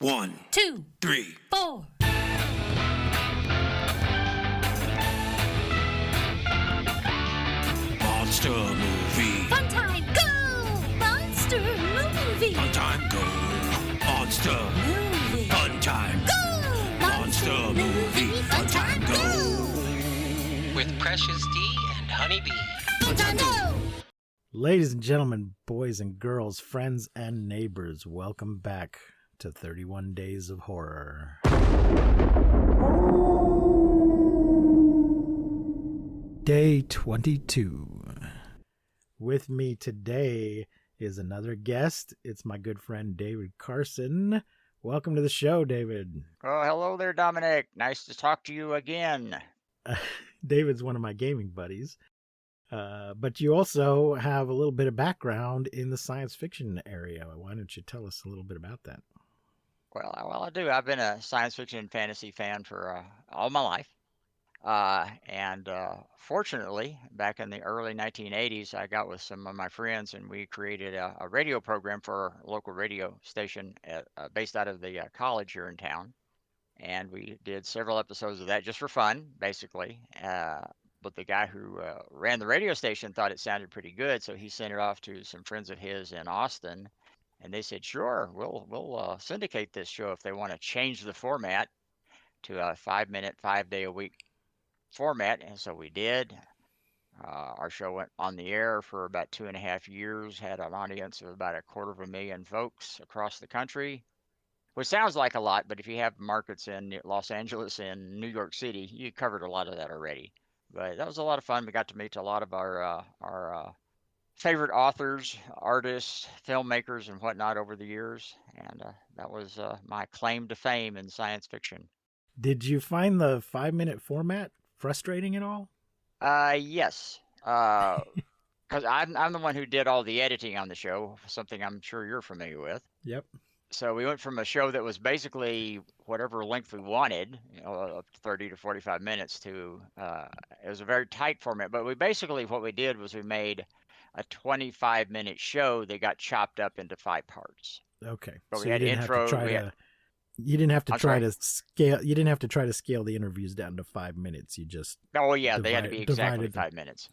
1, 2, 3, 4. Monster movie. Fun time, go! Monster movie. Fun time, go. Monster. Movie. Fun time. Go! Monster movie. Fun time, go. With Precious D and Honeybee. Fun time, go! Ladies and gentlemen, boys and girls, friends and neighbors, welcome back to 31 Days of Horror. Day 22. With me today is another guest. It's my good friend David Carson. Welcome to the show, David. Oh, hello there, Dominic. Nice to talk to you again. David's one of my gaming buddies. But you also have a little bit of background in the science fiction area. Why don't you tell us a little bit about that? Well, I do. I've been a science fiction and fantasy fan for all my life. And fortunately, back in the early 1980s, I got with some of my friends and we created a radio program for a local radio station based out of the college here in town. And we did several episodes of that just for fun, basically. But the guy who ran the radio station thought it sounded pretty good, so he sent it off to some friends of his in Austin, and they said, "Sure, we'll syndicate this show if they want to change the format to a 5-minute, 5-day-a-week format." And so we did. Our show went on the air for about 2.5 years, had an audience of about 250,000 folks across the country, which sounds like a lot, but if you have markets in Los Angeles and New York City, you covered a lot of that already. But that was a lot of fun. We got to meet a lot of our favorite authors, artists, filmmakers, and whatnot over the years. And that was my claim to fame in science fiction. Did you find the 5-minute format frustrating at all? Yes. Because I'm the one who did all the editing on the show, something I'm sure you're familiar with. Yep. So we went from a show that was basically whatever length we wanted, up to 30 to 45 minutes to, it was a very tight format. But what we did was we made a 25-minute show that got chopped up into 5 parts. Okay. So So we had intro. you didn't have to I'm try sorry? to scale. You didn't have to try to scale the interviews down to 5 minutes. You just Oh, yeah, they had to be divided exactly them. 5 minutes.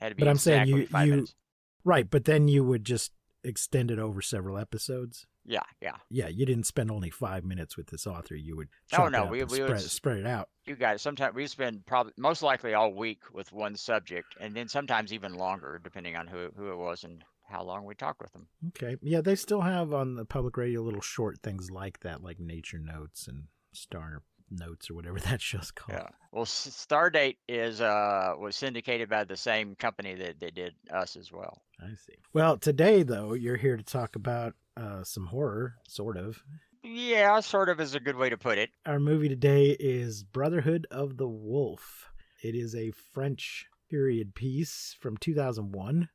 Had to be But I'm saying exactly you 5 minutes. right. But then you would just extend it over several episodes. Yeah, yeah. Yeah, you didn't spend only 5 minutes with this author. You would Oh, chop no, it up we and would spread it out. You got it. Sometimes we spend probably most likely all week with one subject, and then sometimes even longer, depending on who it was and how long we talked with them. Okay. Yeah, they still have on the public radio little short things like that, like Nature Notes and Star Notes or whatever that show's called. Yeah. Well, Stardate was syndicated by the same company that they did us as well. I see. Well, today, though, you're here to talk about some horror, sort of. Yeah, sort of is a good way to put it. Our movie today is Brotherhood of the Wolf. It is a French period piece from 2001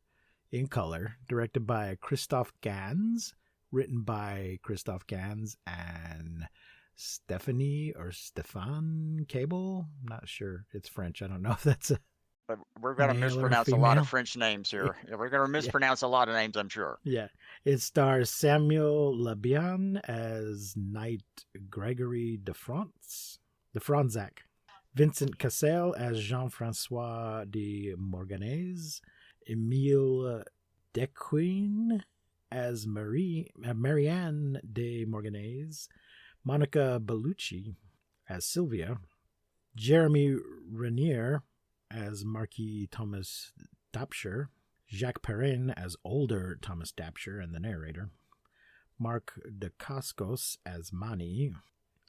in color, directed by Christophe Gans, written by Christophe Gans and Stéphane Cable. I'm not sure. It's French. I don't know if that's a... But we're going to Male or mispronounce a lot female? of French names here. Yeah, we're going to mispronounce a lot of names, I'm sure. Yeah. It stars Samuel Labian as Knight Gregory de Fronzac, Vincent Cassel as Jean-Francois de Morganez, Emile Dequin as Marianne de Morganez, Monica Bellucci as Sylvia, Jeremy Renier as Marquis Thomas Dapsher, Jacques Perrin as older Thomas Dapsher and the narrator, Mark Dacascos as Manny.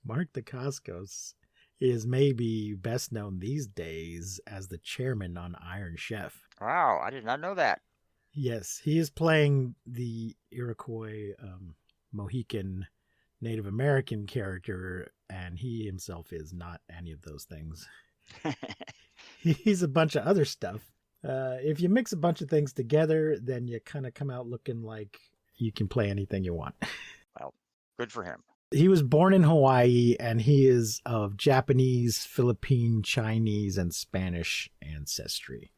Mark Dacascos is maybe best known these days as the chairman on Iron Chef. Wow, I did not know that. Yes, he is playing the Iroquois Mohican Native American character, and he himself is not any of those things. He's a bunch of other stuff. If you mix a bunch of things together, then you kind of come out looking like you can play anything you want. Well, good for him. He was born in Hawaii, and he is of Japanese, Philippine, Chinese, and Spanish ancestry.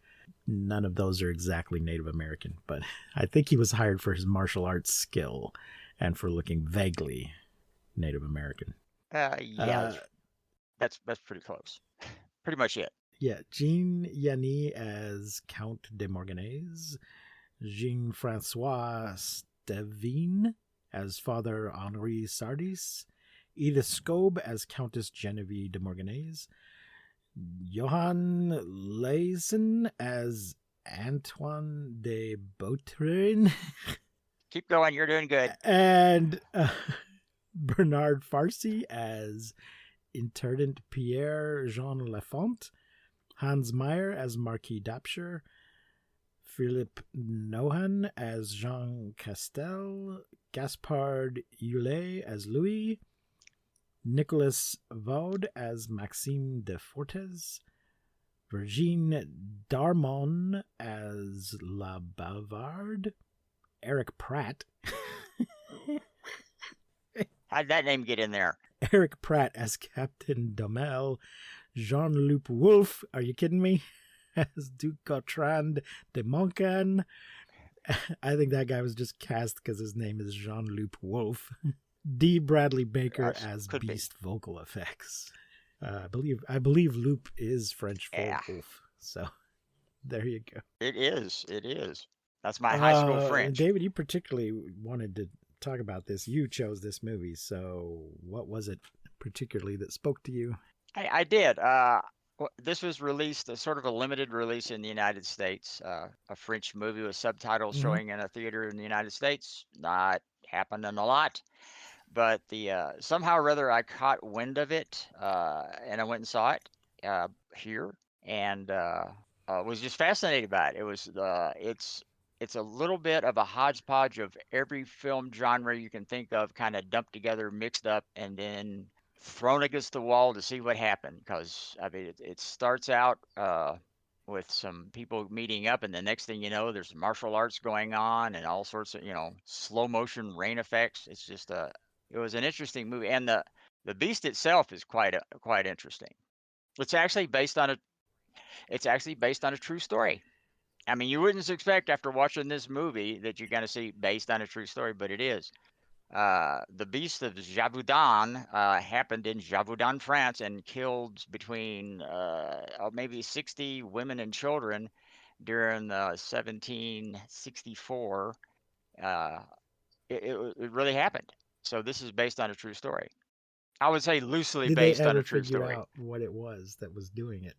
None of those are exactly Native American, but I think he was hired for his martial arts skill and for looking vaguely Native American. Yeah, that's pretty close. Pretty much it. Yeah, Jean Yanni as Count de Morganais, Jean-Francois Stevin as Father Henri Sardis, Edith Scobe as Countess Genevieve de Morganais, Johann Leysen as Antoine de Bautrin, Keep going. You're doing good. and Bernard Farcy as Intendant Pierre Jean Lafont, Hans Meyer as Marquis d'Apsher, Philippe Nohan as Jean Castel, Gaspard Houlet as Louis, Nicolas Vaud as Maxime de Fortes, Virginie Darmon as La Bavarde, Eric Pratt. How'd that name get in there? Eric Pratt as Captain Domel, Jean-Luc Wolfe, are you kidding me? As Duc Bertrand de Moncan. I think that guy was just cast because his name is Jean-Luc Wolfe. D. Bradley Baker as Beast vocal effects. I believe Loop is French for wolf. So there you go. It is. That's my high school French. David, you particularly wanted to talk about this. You chose this movie, so what was it particularly that spoke to you? I did. This was released, sort of a limited release in the United States. A French movie with subtitles showing in a theater in the United States. Not happening a lot. But somehow or other I caught wind of it, and I went and saw it here, and was just fascinated by it. It was it's a little bit of a hodgepodge of every film genre you can think of, kind of dumped together, mixed up, and then thrown against the wall to see what happened. Because I mean, it starts out with some people meeting up, and the next thing you know, there's martial arts going on and all sorts of slow motion rain effects. It's just it was an interesting movie, and the beast itself is quite interesting. It's actually based on a true story. I mean, you wouldn't expect after watching this movie that you're going to see based on a true story, but it is. The Beast of Javaudan happened in Javaudan, France, and killed between maybe 60 women and children during 1764. It really happened. So this is based on a true story. I would say loosely based on a true story. Did they ever figure out what it was that was doing it?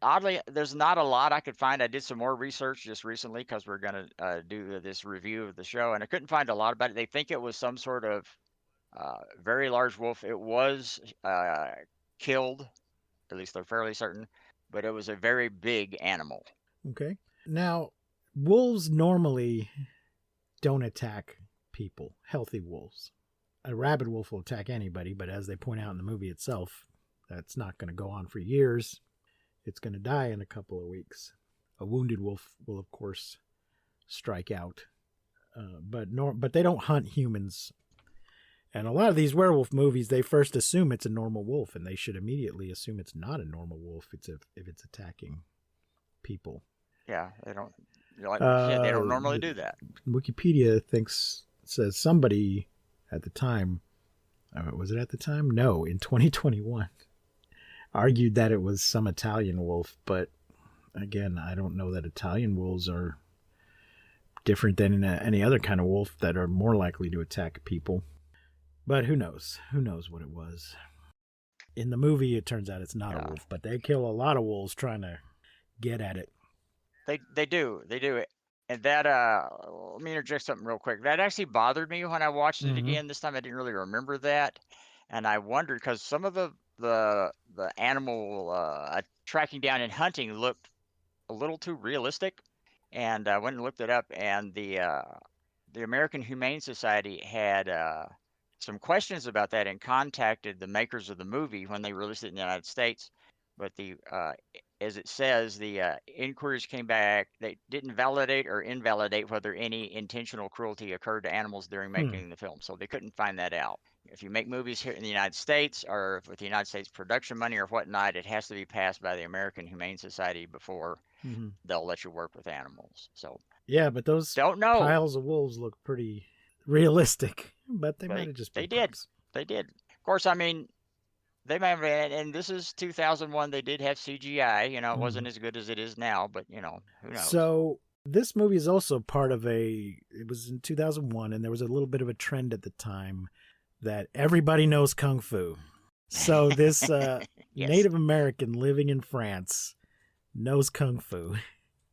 Oddly, there's not a lot I could find. I did some more research just recently because we're going to do this review of the show, and I couldn't find a lot about it. They think it was some sort of very large wolf. It was killed, at least they're fairly certain, but it was a very big animal. Okay. Now, wolves normally don't attack people, healthy wolves. A rabid wolf will attack anybody, but as they point out in the movie itself, that's not going to go on for years. It's going to die in a couple of weeks. A wounded wolf will, of course, strike out, but they don't hunt humans. And a lot of these werewolf movies, they first assume it's a normal wolf, and they should immediately assume it's not a normal wolf if it's attacking people. Yeah, they don't. They don't normally do that. Wikipedia says somebody at the time, was it at the time? No, in 2021, argued that it was some Italian wolf, but again, I don't know that Italian wolves are different than any other kind of wolf that are more likely to attack people. But who knows? Who knows what it was? In the movie, it turns out it's not a wolf, but they kill a lot of wolves trying to get at it. They do. And that, let me interject something real quick. That actually bothered me when I watched it again. This time I didn't really remember that. And I wondered, because some of the animal tracking down and hunting looked a little too realistic. And I went and looked it up, and the American Humane Society had some questions about that and contacted the makers of the movie when they released it in the United States. But as it says, the inquiries came back. They didn't validate or invalidate whether any intentional cruelty occurred to animals during making the film. So they couldn't find that out. If you make movies here in the United States, or with the United States production money or whatnot, it has to be passed by the American Humane Society before they'll let you work with animals. So yeah, but those piles of wolves look pretty realistic. But they might have just been did. They did. Of course, I mean, they may have, and this is 2001. They did have CGI. You know, it Mhm. wasn't as good as it is now, but who knows? So this movie is also part of it was in 2001, and there was a little bit of a trend at the time that everybody knows Kung Fu. So this Yes. Native American living in France knows Kung Fu.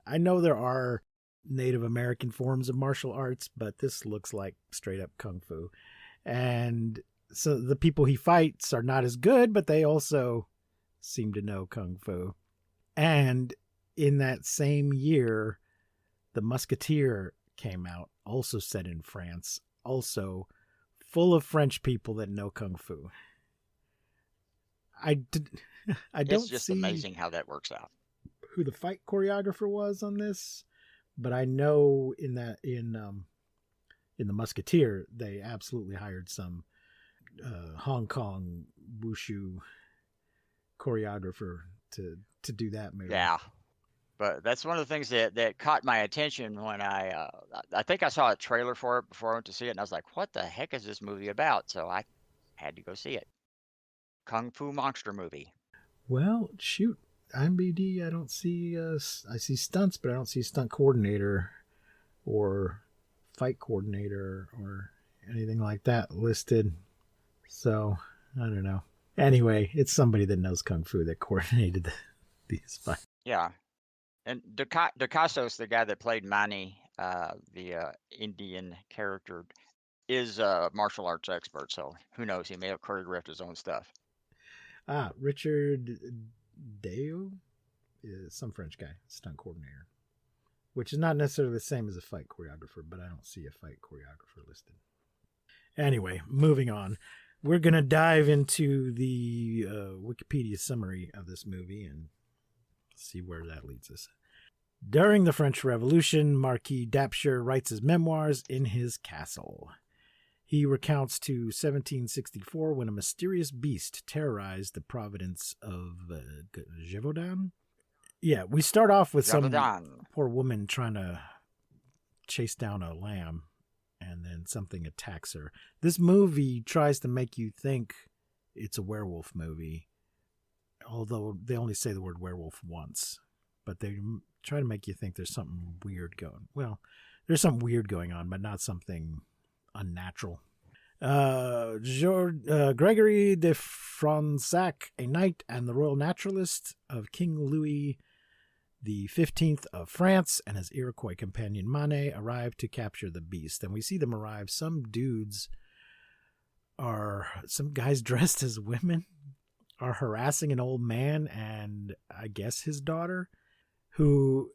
I know there are Native American forms of martial arts, but this looks like straight up Kung Fu. And so the people he fights are not as good, but they also seem to know Kung Fu. And in that same year, The Musketeer came out, also set in France, also full of French people that know Kung Fu. I did, I It's don't just see amazing how that works out. who the fight choreographer was on this, but I know in the Musketeer they absolutely hired some Hong Kong wushu choreographer to do that movie. Yeah. But that's one of the things that caught my attention when I think I saw a trailer for it before I went to see it, and I was like, "What the heck is this movie about?" So I had to go see it. Kung Fu monster movie. Well, shoot, IMBD. I don't see. I see stunts, but I don't see stunt coordinator or fight coordinator or anything like that listed. So I don't know. Anyway, it's somebody that knows kung fu that coordinated these fights. Yeah. And Dacascos, the guy that played Manny, the Indian character, is a martial arts expert. So who knows? He may have choreographed his own stuff. Richard Deo is some French guy, stunt coordinator, which is not necessarily the same as a fight choreographer, but I don't see a fight choreographer listed. Anyway, moving on. We're going to dive into the Wikipedia summary of this movie and see where that leads us. During the French Revolution, Marquis d'Apcher writes his memoirs in his castle. He recounts to 1764 when a mysterious beast terrorized the province of Gévaudan. Yeah, we start off with some Javadan. poor woman trying to chase down a lamb, and then something attacks her. This movie tries to make you think it's a werewolf movie, although they only say the word werewolf once. But they try to make you think there's something weird going. Well, there's something weird going on, but not something unnatural. Gregory de Fronsac, a knight and the royal naturalist of King Louis the 15th of France, and his Iroquois companion Mane arrive to capture the beast. And we see them arrive. Some guys dressed as women are harassing an old man and I guess his daughter, who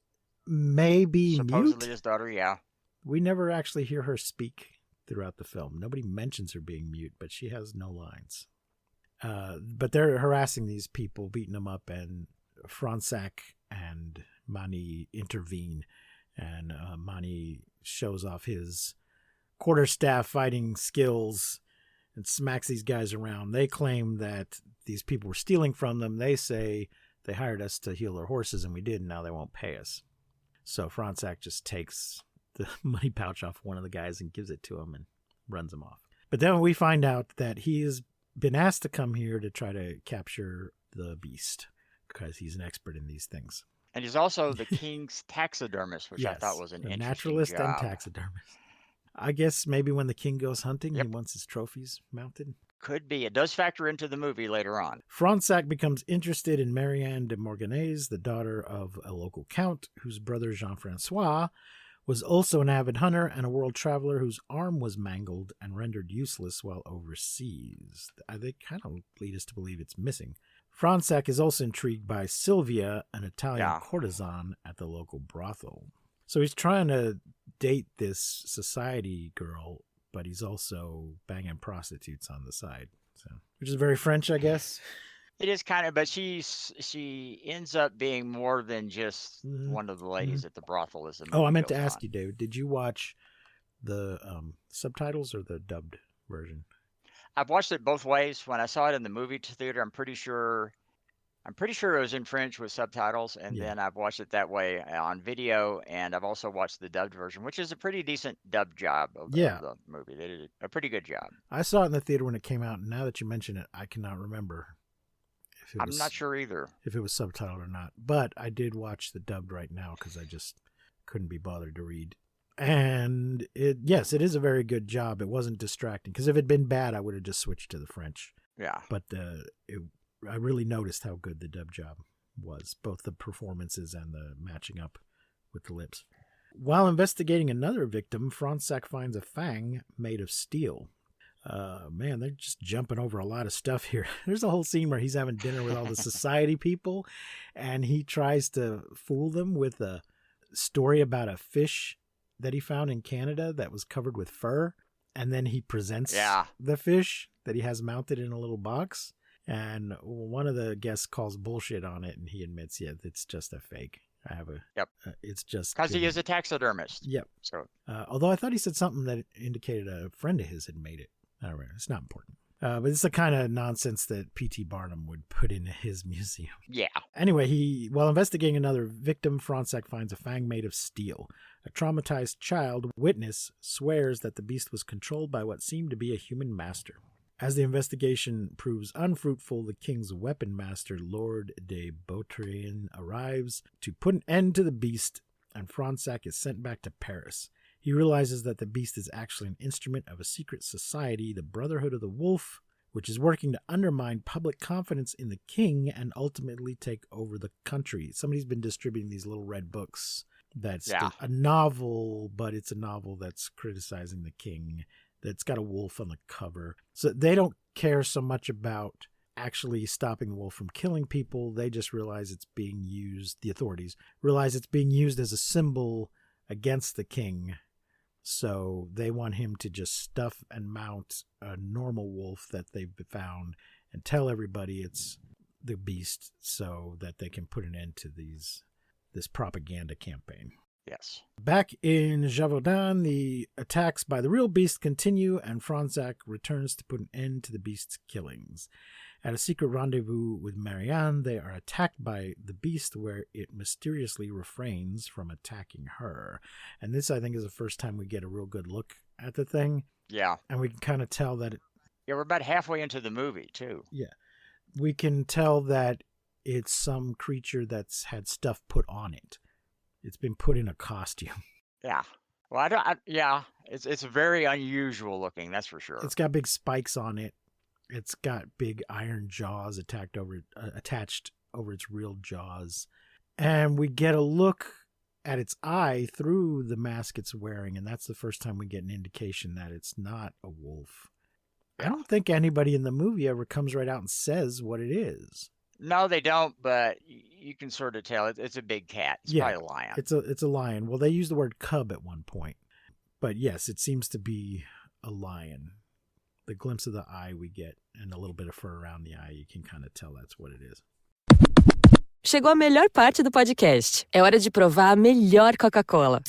may be Supposedly mute. his daughter, yeah. We never actually hear her speak throughout the film. Nobody mentions her being mute, but she has no lines. But they're harassing these people, beating them up, and Fronsac and Mani intervene, and Mani shows off his quarterstaff fighting skills and smacks these guys around. They claim that these people were stealing from them. They say they hired us to heal their horses, and we did, and now they won't pay us. So Fronsac just takes the money pouch off one of the guys and gives it to him and runs him off. But then we find out that he has been asked to come here to try to capture the beast because he's an expert in these things. And he's also the king's taxidermist, which I thought was an the interesting naturalist job. and taxidermist. I guess maybe when the king goes hunting, Yep. he wants his trophies mounted. Could be. It does factor into the movie later on. Fronsac becomes interested in Marianne de Morganais, the daughter of a local count, whose brother Jean-Francois was also an avid hunter and a world traveler whose arm was mangled and rendered useless while overseas. They kind of lead us to believe it's missing. Fronsac is also intrigued by Sylvia, an Italian courtesan at the local brothel. So he's trying to date this society girl, but he's also banging prostitutes on the side. So, which is very French, I guess. It is kind of, but she ends up being more than just one of the ladies at the brothel. As the movie I meant to goes ask on. you, David, did you watch the subtitles or the dubbed version? I've watched it both ways. When I saw it in the movie theater, I'm pretty sure I'm pretty sure it was in French with subtitles, and Yeah. then I've watched it that way on video, and I've also watched the dubbed version, which is a pretty decent dubbed job Yeah. of the movie. They did a pretty good job. I saw it in the theater when it came out, and now that you mention it, I cannot remember if it I'm was not sure either. subtitled or not. But I did watch the dubbed right now because I just couldn't be bothered to read. And yes, it is a very good job. It wasn't distracting, because if it had been bad, I would have just switched to the French. Yeah. But I really noticed how good the dub job was, both the performances and the matching up with the lips. While investigating another victim, Franzak finds a fang made of steel. Man, they're just jumping over a lot of stuff here. There's a whole scene where he's having dinner with all the society people, and he tries to fool them with a story about a fish that he found in Canada that was covered with fur, and then he presents the fish that he has mounted in a little box. And one of the guests calls bullshit on it, and he admits, yeah, it's just a fake. It's just because he is a taxidermist. Yep. So, although I thought he said something that indicated a friend of his had made it. I don't know. It's not important. But it's the kind of nonsense that P.T. Barnum would put in his museum. yeah. Anyway, while investigating another victim, Franzak finds a fang made of steel. A traumatized child witness swears that the beast was controlled by what seemed to be a human master. As the investigation proves unfruitful, the king's weapon master, Lord de Beautrein, arrives to put an end to the beast, and Franzak is sent back to Paris. He realizes that the beast is actually an instrument of a secret society, the Brotherhood of the Wolf, which is working to undermine public confidence in the king and ultimately take over the country. Somebody's been distributing these little red books that's a novel, but it's a novel that's criticizing the king, that's got a wolf on the cover. So they don't care so much about actually stopping the wolf from killing people. They just realize it's being used, the authorities realize it's being used as a symbol against the king. So they want him to just stuff and mount a normal wolf that they've found and tell everybody it's the beast so that they can put an end to this propaganda campaign. Yes. Back in Gévaudan, the attacks by the real beast continue, and Franzak returns to put an end to the beast's killings. At a secret rendezvous with Marianne, they are attacked by the beast, where it mysteriously refrains from attacking her. And this, I think, is the first time we get a real good look at the thing. Yeah. And we can kind of tell that... we're about halfway into the movie, too. Yeah. We can tell that it's some creature that's had stuff put on it. It's been put in a costume. Yeah. Well, it's very unusual looking, that's for sure. It's got big spikes on it. It's got big iron jaws attached over its real jaws. And we get a look at its eye through the mask it's wearing, and that's the first time we get an indication that it's not a wolf. I don't think anybody in the movie ever comes right out and says what it is. No, they don't, but you can sort of tell it's a big cat. It's probably a lion. It's a lion. Well, they use the word cub at one point. But yes, it seems to be a lion. The glimpse of the eye we get and a little bit of fur around the eye, you can kind of tell that's what it is. Chegou a melhor parte do podcast. É hora de provar a melhor Coca-Cola.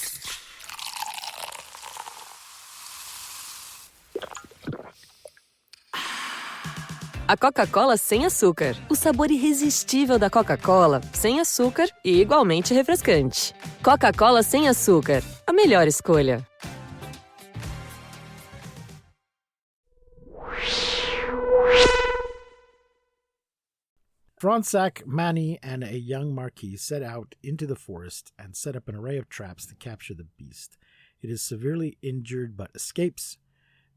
A Coca-Cola sem açúcar. O sabor irresistível da Coca-Cola, sem açúcar e igualmente refrescante. Coca-Cola sem açúcar. A melhor escolha. Franzak, Manny, and a young Marquis set out into the forest and set up an array of traps to capture the beast. It is severely injured but escapes.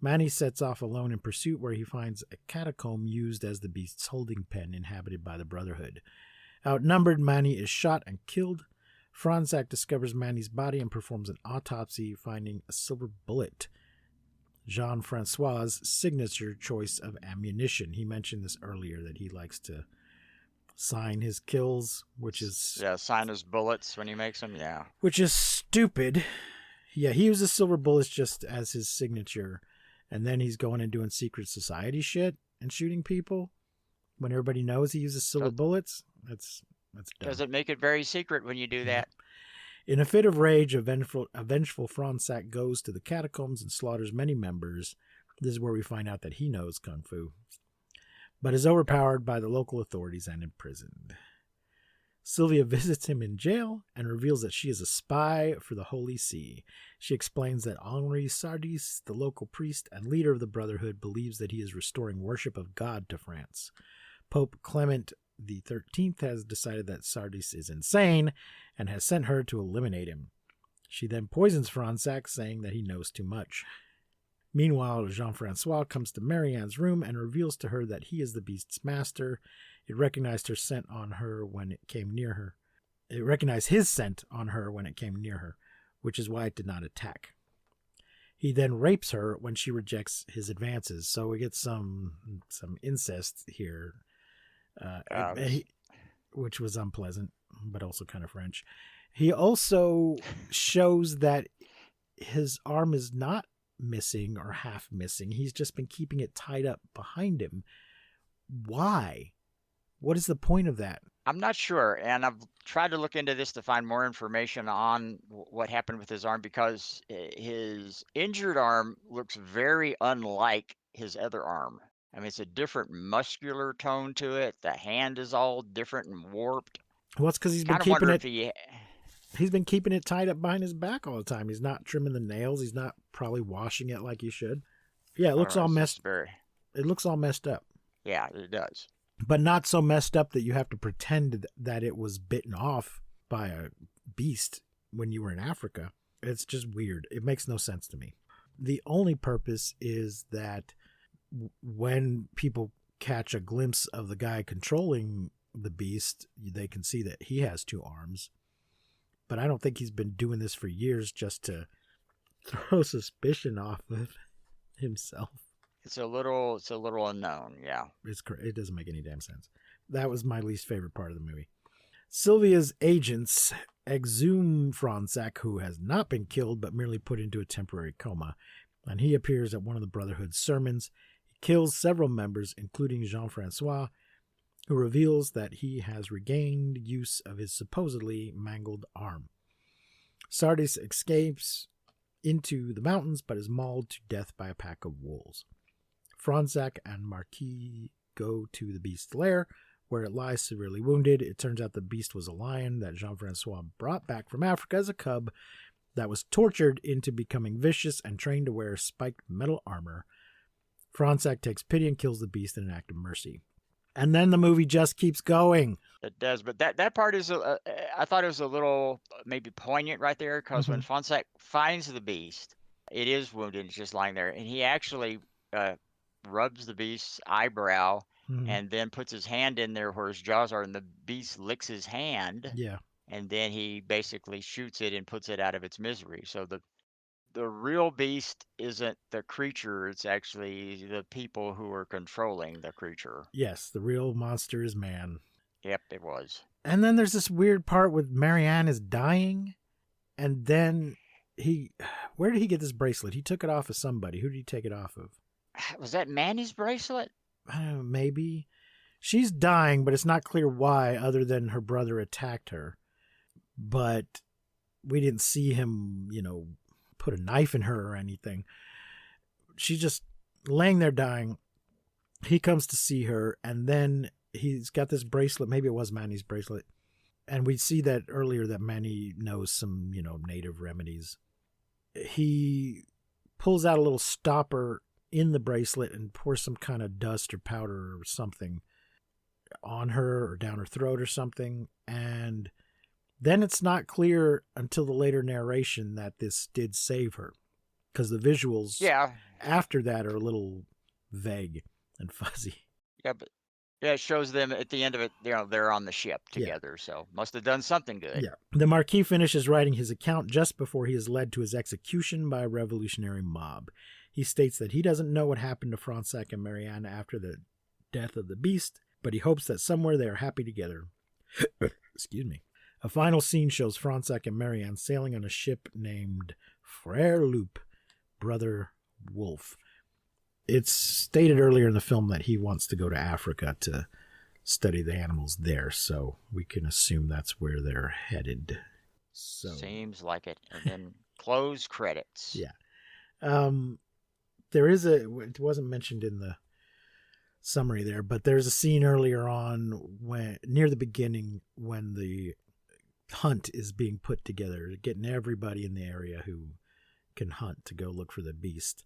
Manny sets off alone in pursuit, where he finds a catacomb used as the beast's holding pen inhabited by the Brotherhood. Outnumbered, Manny is shot and killed. Franzak discovers Manny's body and performs an autopsy, finding a silver bullet, Jean-Francois's signature choice of ammunition. He mentioned this earlier, that he likes to sign his kills, which is... Yeah, sign his bullets when he makes them, yeah. Which is stupid. Yeah, he uses silver bullets just as his signature, and then he's going and doing secret society shit and shooting people when everybody knows he uses silver bullets. That's dumb. Does it make it very secret when you do that? In a fit of rage, a vengeful Franzak goes to the catacombs and slaughters many members. This is where we find out that he knows Kung Fu. but is overpowered by the local authorities and imprisoned. Sylvia visits him in jail and reveals that she is a spy for the Holy See. She explains that Henri Sardis, the local priest and leader of the Brotherhood, believes that he is restoring worship of God to France. Pope Clement XIII has decided that Sardis is insane and has sent her to eliminate him. She then poisons Fronsac, saying that he knows too much. Meanwhile, Jean-Francois comes to Marianne's room and reveals to her that he is the beast's master. It recognized her scent on her when it came near her. It recognized his scent on her when it came near her, which is why it did not attack. He then rapes her when she rejects his advances. So we get some incest here, which was unpleasant, but also kind of French. He also shows that his arm is not missing or half missing. He's just been keeping it tied up behind him. Why? What is the point of that? I'm not sure, and I've tried to look into this to find more information on what happened with his arm, because his injured arm looks very unlike his other arm. I mean, it's a different muscular tone to it. The hand is all different and warped. Well, it's because he's been Kind of wonder keeping if it. He's been keeping it tied up behind his back all the time. He's not trimming the nails. He's not probably washing it like he should. Yeah, it looks all messed. It looks all messed up. Yeah, it does. But not so messed up that you have to pretend that it was bitten off by a beast when you were in Africa. It's just weird. It makes no sense to me. The only purpose is that when people catch a glimpse of the guy controlling the beast, they can see that he has two arms. But I don't think he's been doing this for years just to throw suspicion off of himself. It's a little unknown, yeah. It doesn't make any damn sense. That was my least favorite part of the movie. Sylvia's agents exhume Fronsac, who has not been killed but merely put into a temporary coma, and he appears at one of the Brotherhood's sermons. He kills several members, including Jean-Francois, who reveals that he has regained use of his supposedly mangled arm. Sardis escapes into the mountains but is mauled to death by a pack of wolves. Fronsac and Marquis go to the beast's lair, where it lies severely wounded. It turns out the beast was a lion that Jean-Francois brought back from Africa as a cub that was tortured into becoming vicious and trained to wear spiked metal armor. Fronsac takes pity and kills the beast in an act of mercy. And then the movie just keeps going. It does, but that part is, I thought it was a little maybe poignant right there, because when Fronsac finds the beast, it is wounded, it's just lying there, and he actually rubs the beast's eyebrow and then puts his hand in there where his jaws are, and the beast licks his hand. Yeah. And then he basically shoots it and puts it out of its misery. So the real beast isn't the creature, it's actually the people who are controlling the creature. Yes, the real monster is man. Yep, it was. And then there's this weird part with Marianne is dying, and then where did he get this bracelet? He took it off of somebody. Who did he take it off of? Was that Manny's bracelet? Maybe. She's dying, but it's not clear why, other than her brother attacked her. But we didn't see him, put a knife in her or anything. She's just laying there dying. He comes to see her, and then he's got this bracelet. Maybe it was Manny's bracelet. And we see that earlier that Manny knows some, native remedies. He pulls out a little stopper in the bracelet and pours some kind of dust or powder or something on her or down her throat or something. And then it's not clear until the later narration that this did save her, because the visuals after that are a little vague and fuzzy. Yeah, but it shows them at the end of it, they're on the ship together, so must have done something good. Yeah. The Marquis finishes writing his account just before he is led to his execution by a revolutionary mob. He states that he doesn't know what happened to Fronsac and Marianne after the death of the beast, but he hopes that somewhere they are happy together. Excuse me. A final scene shows Fronsac and Marianne sailing on a ship named Frère Loup, Brother Wolf. It's stated earlier in the film that he wants to go to Africa to study the animals there, so we can assume that's where they're headed. So seems like it. And then close credits. Yeah. There is it wasn't mentioned in the summary there, but there's a scene earlier on when near the beginning when the hunt is being put together, getting everybody in the area who can hunt to go look for the beast,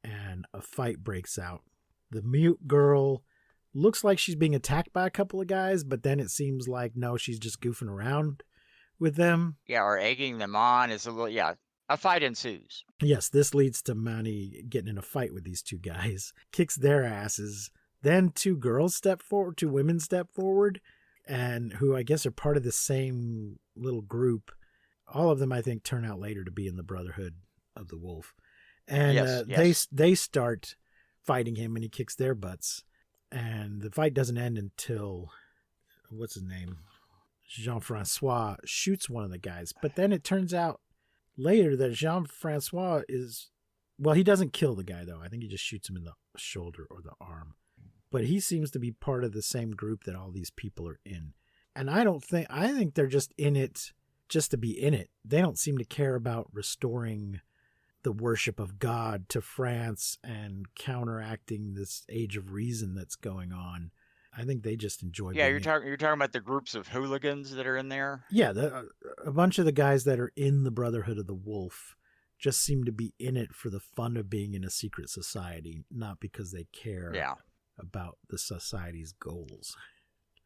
and a fight breaks out. The mute girl looks like she's being attacked by a couple of guys, but then it seems like no, she's just goofing around with them. Yeah, or egging them on is a little, yeah, a fight ensues. Yes, this leads to Manny getting in a fight with these two guys, kicks their asses. Then two women step forward, and who I guess are part of the same little group. All of them, I think, turn out later to be in the Brotherhood of the Wolf. And Yes. they start fighting him, and he kicks their butts. And the fight doesn't end until, what's his name? Jean-Francois shoots one of the guys. But then it turns out later that Jean-Francois he doesn't kill the guy, though. I think he just shoots him in the shoulder or the arm. But he seems to be part of the same group that all these people are in. And I think they're just in it just to be in it. They don't seem to care about restoring the worship of God to France and counteracting this age of reason that's going on. I think they just enjoy. Yeah, you're talking about the groups of hooligans that are in there. Yeah, a bunch of the guys that are in the Brotherhood of the Wolf just seem to be in it for the fun of being in a secret society, not because they care about the society's goals.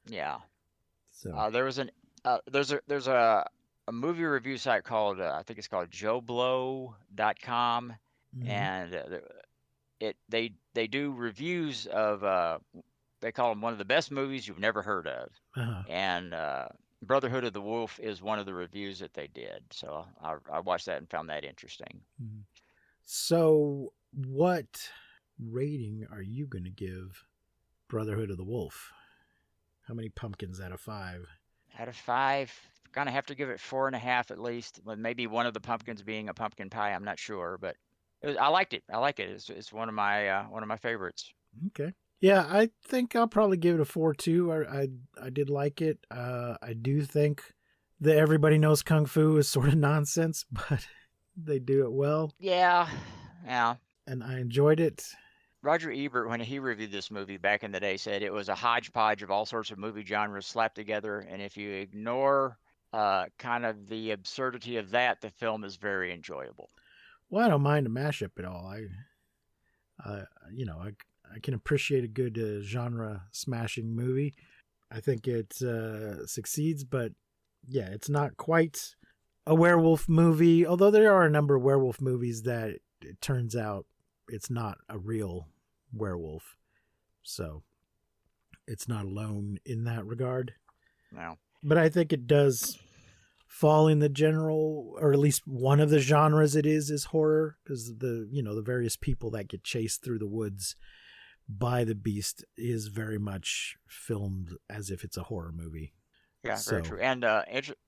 Yeah. So there's a movie review site called I think it's called JoeBlow.com, and they do reviews of they call them one of the best movies you've never heard of, and Brotherhood of the Wolf is one of the reviews that they did. So I watched that and found that interesting. So what rating are you going to give Brotherhood of the Wolf? How many pumpkins out of 5? Out of 5, gonna have to give it 4.5 at least. With maybe one of the pumpkins being a pumpkin pie. I'm not sure, but I liked it. I like it. It's one of my favorites. Okay. Yeah, I think I'll probably give it a 4 too. I did like it. I do think that everybody knows Kung Fu is sort of nonsense, but they do it well. Yeah. And I enjoyed it. Roger Ebert, when he reviewed this movie back in the day, said it was a hodgepodge of all sorts of movie genres slapped together, and if you ignore kind of the absurdity of that, the film is very enjoyable. Well, I don't mind a mashup at all. I can appreciate a good genre smashing movie. I think it succeeds, but yeah, it's not quite a werewolf movie, although there are a number of werewolf movies that it turns out it's not a real werewolf. So it's not alone in that regard. No. But I think it does fall in the general, or at least one of the genres it is horror, because the various people that get chased through the woods by the beast is very much filmed as if it's a horror movie. Yeah, very true. And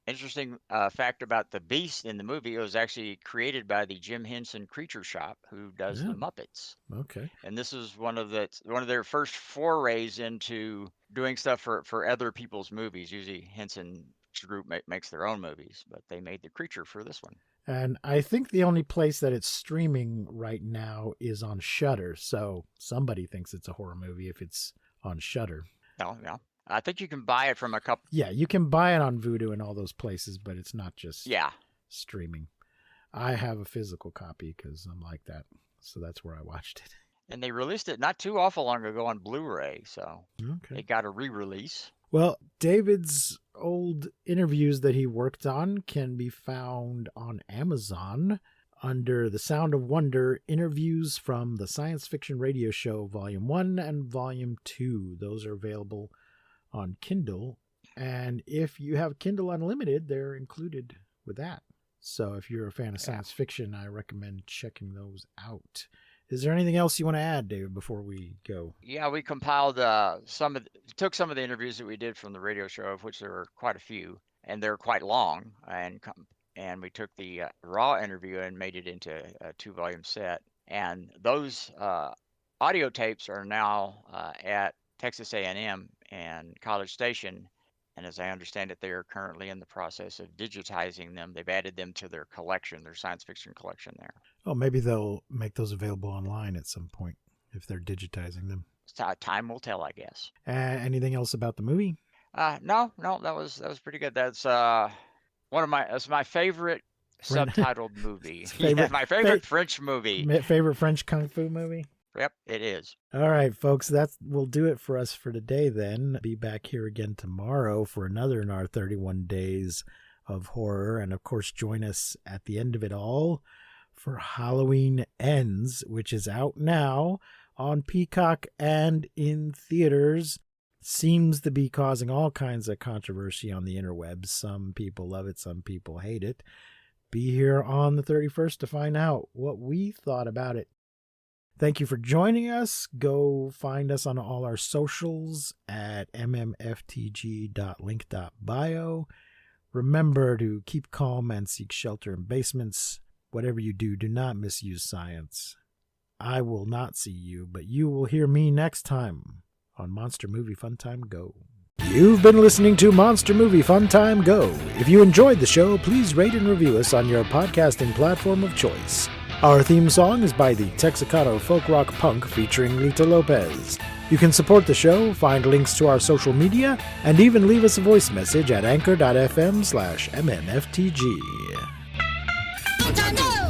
interesting fact about the beast in the movie, it was actually created by the Jim Henson Creature Shop, who does the Muppets. Okay. And this is one of their first forays into doing stuff for other people's movies. Usually Henson's group makes their own movies, but they made the creature for this one. And I think the only place that it's streaming right now is on Shudder. So somebody thinks it's a horror movie if it's on Shudder. No. I think you can buy it from a couple. Yeah, you can buy it on Vudu and all those places, but it's not just streaming. I have a physical copy because I'm like that. So that's where I watched it. And they released it not too awful long ago on Blu-ray. So it got a re-release. Well, David's old interviews that he worked on can be found on Amazon under The Sound of Wonder, Interviews from the Science Fiction Radio Show, Volume 1 and Volume 2. Those are available on Kindle, and if you have Kindle Unlimited, they're included with that. So if you're a fan of science fiction, I recommend checking those out. Is there anything else you want to add, David, before we go? Yeah, we compiled took some of the interviews that we did from the radio show, of which there were quite a few, and they're quite long, and we took the raw interview and made it into a 2-volume set, and those audio tapes are now at Texas A&M and College Station, and as I understand it, they are currently in the process of digitizing them. They've added them to their collection, their science fiction collection there. Oh, maybe they'll make those available online at some point if they're digitizing them. time will tell, I guess. Anything else about the movie? No, that was pretty good. That's that's my favorite Fren- subtitled movie. It's Yeah, favorite- my favorite fa- French movie. Favorite French kung fu movie? Yep, it is. All right, folks, will do it for us for today then. Be back here again tomorrow for another in our 31 days of horror. And of course, join us at the end of it all for Halloween Ends, which is out now on Peacock and in theaters. Seems to be causing all kinds of controversy on the interwebs. Some people love it, some people hate it. Be here on the 31st to find out what we thought about it. Thank you for joining us. Go find us on all our socials at mmftg.link.bio. Remember to keep calm and seek shelter in basements. Whatever you do, do not misuse science. I will not see you, but you will hear me next time on Monster Movie Fun Time Go. You've been listening to Monster Movie Fun Time Go. If you enjoyed the show, please rate and review us on your podcasting platform of choice. Our theme song is by the Texacato Folk Rock Punk featuring Lita Lopez. You can support the show, find links to our social media, and even leave us a voice message at anchor.fm/mmftg. Fun time go!